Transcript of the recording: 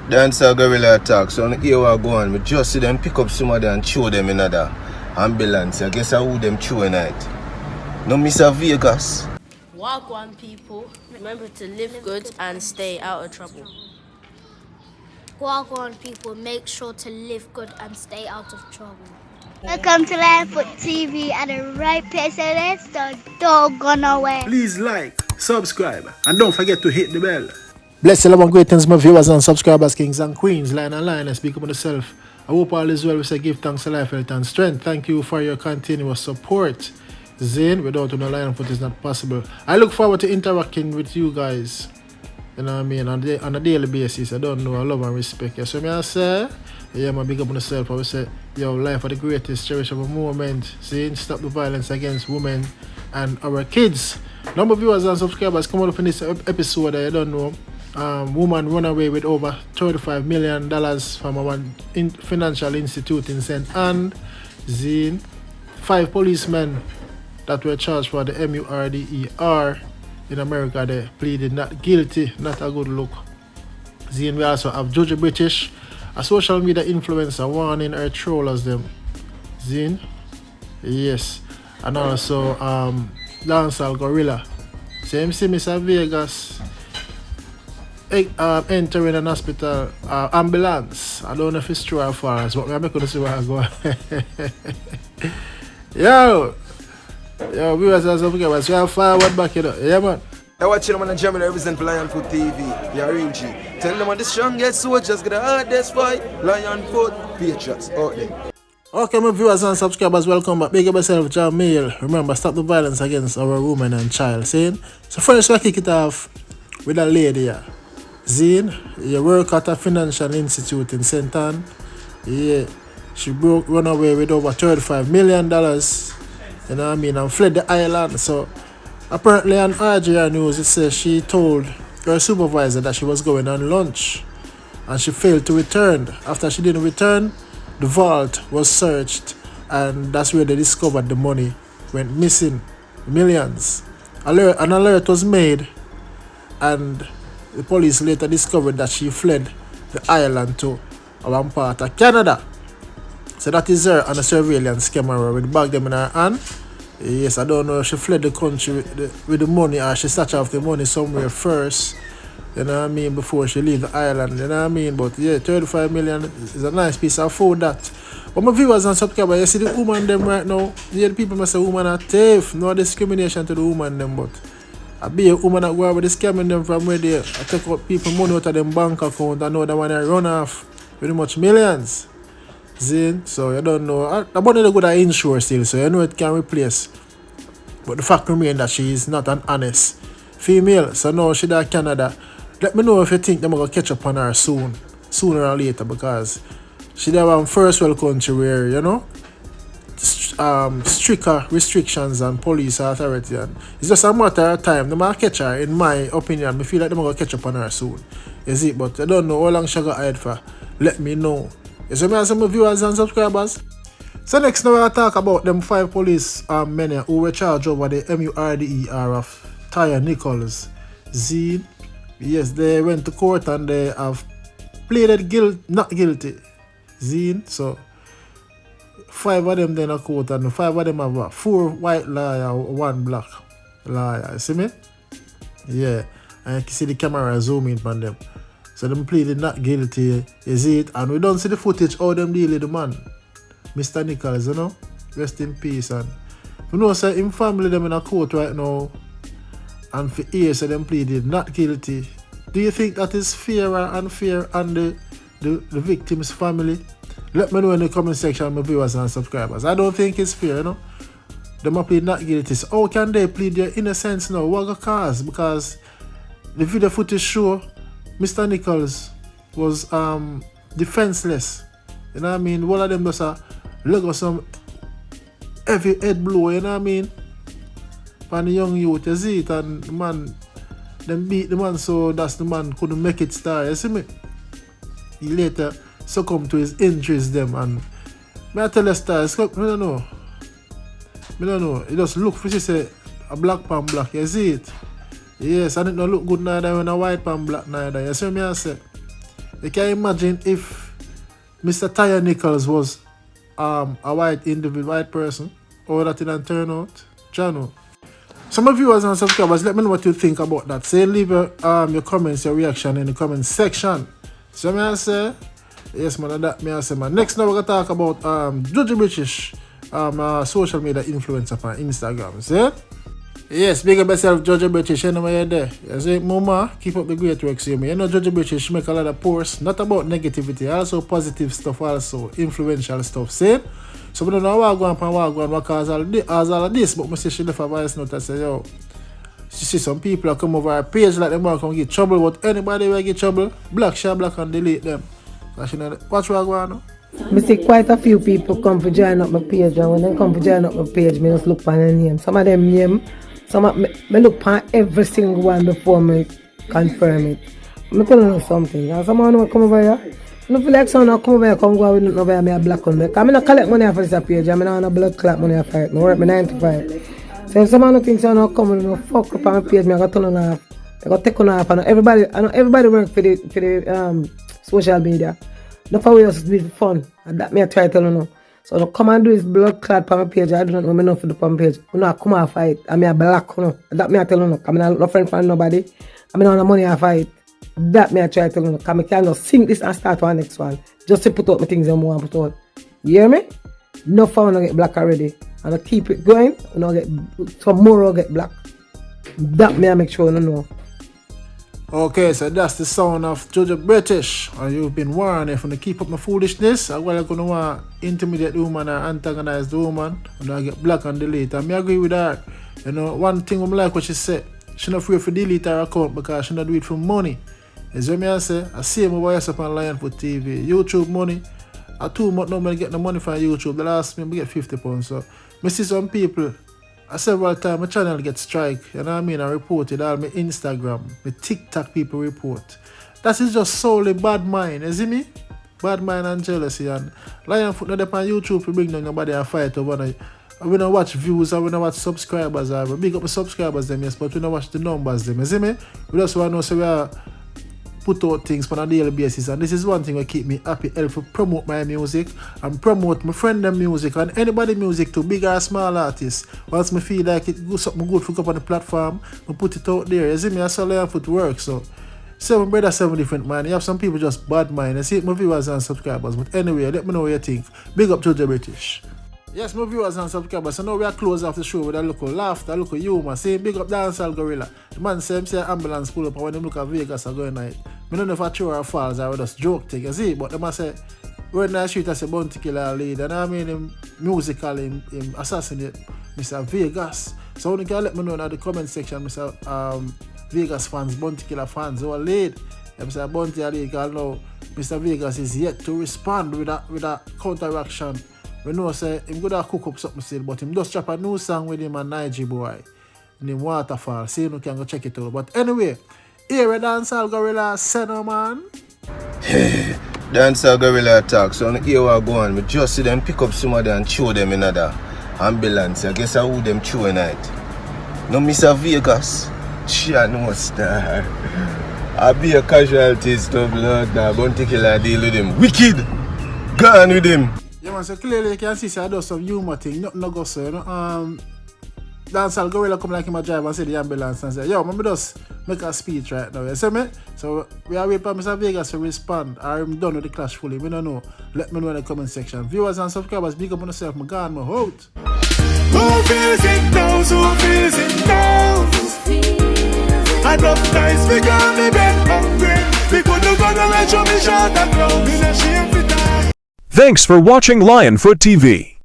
Dance a guerrilla attack, so on here we go on. We just see them pick up somebody and throw them in another ambulance. I guess I who them throw in it. No miss a Vegas. Wagwan people, remember to live good and stay out of trouble. Wagwan people, make sure to live good and stay out of trouble. Welcome to Linefoot TV at the right place, and it's the dog gone away. Please like, subscribe, and don't forget to hit the bell. Bless the love and greetings, my viewers and subscribers, kings and queens, line and line, I speak about myself. I hope all is well. We say give thanks to life, health, and strength. Thank you for your continuous support. Zane, without no Linefoot is not possible. I look forward to interacting with you guys. You know what I mean? On a daily basis. I don't know. I love and respect you. So I say, yeah, I'm big up on myself. I will say, yo, life are the greatest, cherishable moment. See, stop the violence against women and our kids. Number of viewers and subscribers come up in this episode. I don't know. Woman run away with over $35 million from our financial institute in St. Anne. Zine. 5 policemen that were charged for the W&rn in America. They pleaded not guilty. Not a good look. Zine, we also have Juju British, a social media influencer, warning her trollers them. Zine. Yes. And also Dancehall Gorilla. Same see Mr. Vegas entering an hospital ambulance. I don't know if it's true or false, but I'm going to see where I go. Yo, viewers and subscribers, we have forward back, you know. Yeah, man. You're watching them on the German represent for Linefoot TV. You're real G. Tell them on the strongest soldiers get the hardest fight. Linefoot Patriots out there. Okay, my viewers and subscribers, welcome back. Big up yourself, John Mail. Remember, stop the violence against our women and child. Saying? So first, we'll kick it off with a lady here. Zine, you work at a financial institute in St. Anne. Yeah, she run away with over $35 million. You know what I mean? And fled the island. So apparently on RGR News, it says she told her supervisor that she was going on lunch. And she failed to return. After she didn't return, the vault was searched. And that's where they discovered the money went missing. Millions. An alert was made. And the police later discovered that she fled the island to one part of Canada. So that is her on a surveillance camera with bag them in her hand. Yes, I don't know if she fled the country with the money or she snatched off the money somewhere first. You know what I mean? Before she leave the island. You know what I mean? But yeah, 35 million is a nice piece of food that. But my viewers and subscribers, you see the woman them right now. Yeah, the people must say woman are thief. No discrimination to the woman them, but I be a woman that go out with the scamming them from where they take out people money out of them bank account and know that when they run off pretty much millions. Zine, so you don't know. The money they go to insure still, so you know it can replace. But the fact remains that she is not an honest female. So now she in Canada. Let me know if you think they're going to catch up on her sooner or later, because she there one first world country where, you know, stricter restrictions and police authority, and it's just a matter of time. They might catch her, in my opinion. I feel like they're going to catch up on her soon. You see, but I don't know how long she got ahead for. Let me know. You see me as some viewers and subscribers. So next now I'll talk about them 5 police men who were charged over the W&rn of Tyre Nichols. Zine. Yes, they went to court and they have pleaded not guilty. Zine. So 5 of them then a court, and 5 of them have 4 white liar, 1 black liar. You see me? Yeah. And you can see the camera zooming on them. So them pleaded not guilty. You see it? And we don't see the footage how them deal with the man. Mr. Nichols, you know? Rest in peace. And you know, say him family them in a court right now. And for years, so them pleaded not guilty. Do you think that is fair or unfair on the victim's family? Let me know in the comment section, my viewers and subscribers. I don't think it's fair, you know. Them plead not guilty. So how can they plead their innocence now? What the cause? Because the video footage show Mr. Nichols was defenseless. You know what I mean? One of them just look at some heavy head blow, you know what I mean? For the young youth, you see it, and the man, them beat the man, so that's the man couldn't make it star, you see me? He later succumbed to his injuries them, and I tell you stars, I don't know. It just look for say a black pan black, you see it? Yes, and it don't look good neither when a white pan black neither, you see me I say? You can imagine if Mr. Tyre Nichols was a white individual, white person, how that didn't turn out. Jano. Some of you viewers and subscribers, let me know what you think about that. Say leave your comments, your reaction in the comment section. So may I say, yes man, that may I say man. Next now we're gonna talk about Juju British social media influencer on Instagram. See? Yes, big up yourself, Juju British, you know where you're there. You see, Mama, keep up the great work, see me. You know Juju British make a lot of posts, not about negativity, also positive stuff, also influential stuff, see? So I don't know what cause all of this, but I see she left a voice note and say, yo, she see some people that come over her page like them want to get trouble, but anybody will get trouble, share black and delete them. So she know watch what going on. I see quite a few people come to join up my page, and when they come to join up my page, I just look on the name. Some of them name, some of me look on every single one before me confirm it. I'm telling you something, and someone will come over here. I don't feel like someone come over here, come go with no over me a black on me. Because I don't collect money for this page, I'm not on a blood clot money for it. I work 9 to 5. So if someone thinks someone come and fuck up on my page, I got to turn on off. I got to take on off. I know everybody work for the social media. Not for us to be fun. And that me I try to tell you now. So don't come and do this blood clot on my page. I do not know enough for the on page. You know, I come off fight. I'm a black, you know. That me I tell you now. I'm not no friend for nobody. I'm not on money I fight. That me I try to tell you now. Because I can just sing this and start one next one. Just to put out my things I want to put out. You hear me? No fun I get black already. And I keep it going. And I get tomorrow I get black. That me I make sure you know. Okay, so that's the sound of Juju British. And you've been warned if you keep up my foolishness, I'm going to want to intimidate the woman or antagonize the woman, and I get black and delete. And I agree with her. You know, one thing I like what she said, she not afraid to delete her account because she not do it for money. As what I say, I see my voice up on Lionfoot TV. YouTube money. I 2 months now I get the money from YouTube. The last month I get £50. So I see some people. Several times my channel gets strike, you know what I mean? I reported all my Instagram, my TikTok people report. That is just solely bad mind, you see me? Bad mind and jealousy. And Lionfoot not up on YouTube to bring down nobody and fight over it. We don't watch views and we don't watch subscribers. We big up the subscribers them, yes, but we don't watch the numbers them, you see me? We just want to know so we are put out things on a daily basis, and this is one thing that keep me happy, help to promote my music and promote my friend them music and anybody music to big or small artists. Once me feel like it goes something good for up on the platform, I put it out there. You see me, I saw Lionfoot work. So 7 brothers, 7 different man. You have some people just bad mind. I see it, my viewers and subscribers. But anyway, let me know what you think. Big up Juju British. Yes, my viewers and subscribers, so now we are close off the show with a little laughter, a little humor. See, big up Dancehall Gorilla. The man say ambulance pull up and when they look at Vegas are going night. I don't know if I true or false, I would just joke thing, you see, but the man say, we're not street as a bounty killer lead, and I mean him musical, him assassinate Mr. Vegas. So you can let me know in the comment section, Mr. Vegas fans, bounty killer fans, who are lead. Mr. Bounty lead, because now Mr. Vegas is yet to respond with a counteraction. We know say him gonna cook up something still, but him just drop a new song with him and Nige boy named Waterfall. See you can go check it out. But anyway, here a Dancehall Gorilla Seno man. Dancehall Gorilla attack. So here we go on. We just see them pick up somebody and throw them in another ambulance. I guess I who them throw in it. No Mr. Vegas. She no star. I be a casualty to blood now. Bounty killer deal with him. Wicked. Gone with him. Yeah man, so clearly you can see I do some humor thing, nothing no go so, you know. Dancehall Gorilla come like him a drive and say the ambulance and say, yo, man, just make a speech right now, you see me? So we are waiting for Mr. Vegas to respond. I'm done with the clash fully, we don't know. Let me know in the comment section. Viewers and subscribers, big up on yourself, my God, my out. Who feels it knows, who feels it knows. I drop dice, we got me bed hungry. We couldn't go to let you be shot and ground in a shame for time. Thanks for watching Lionfoot TV.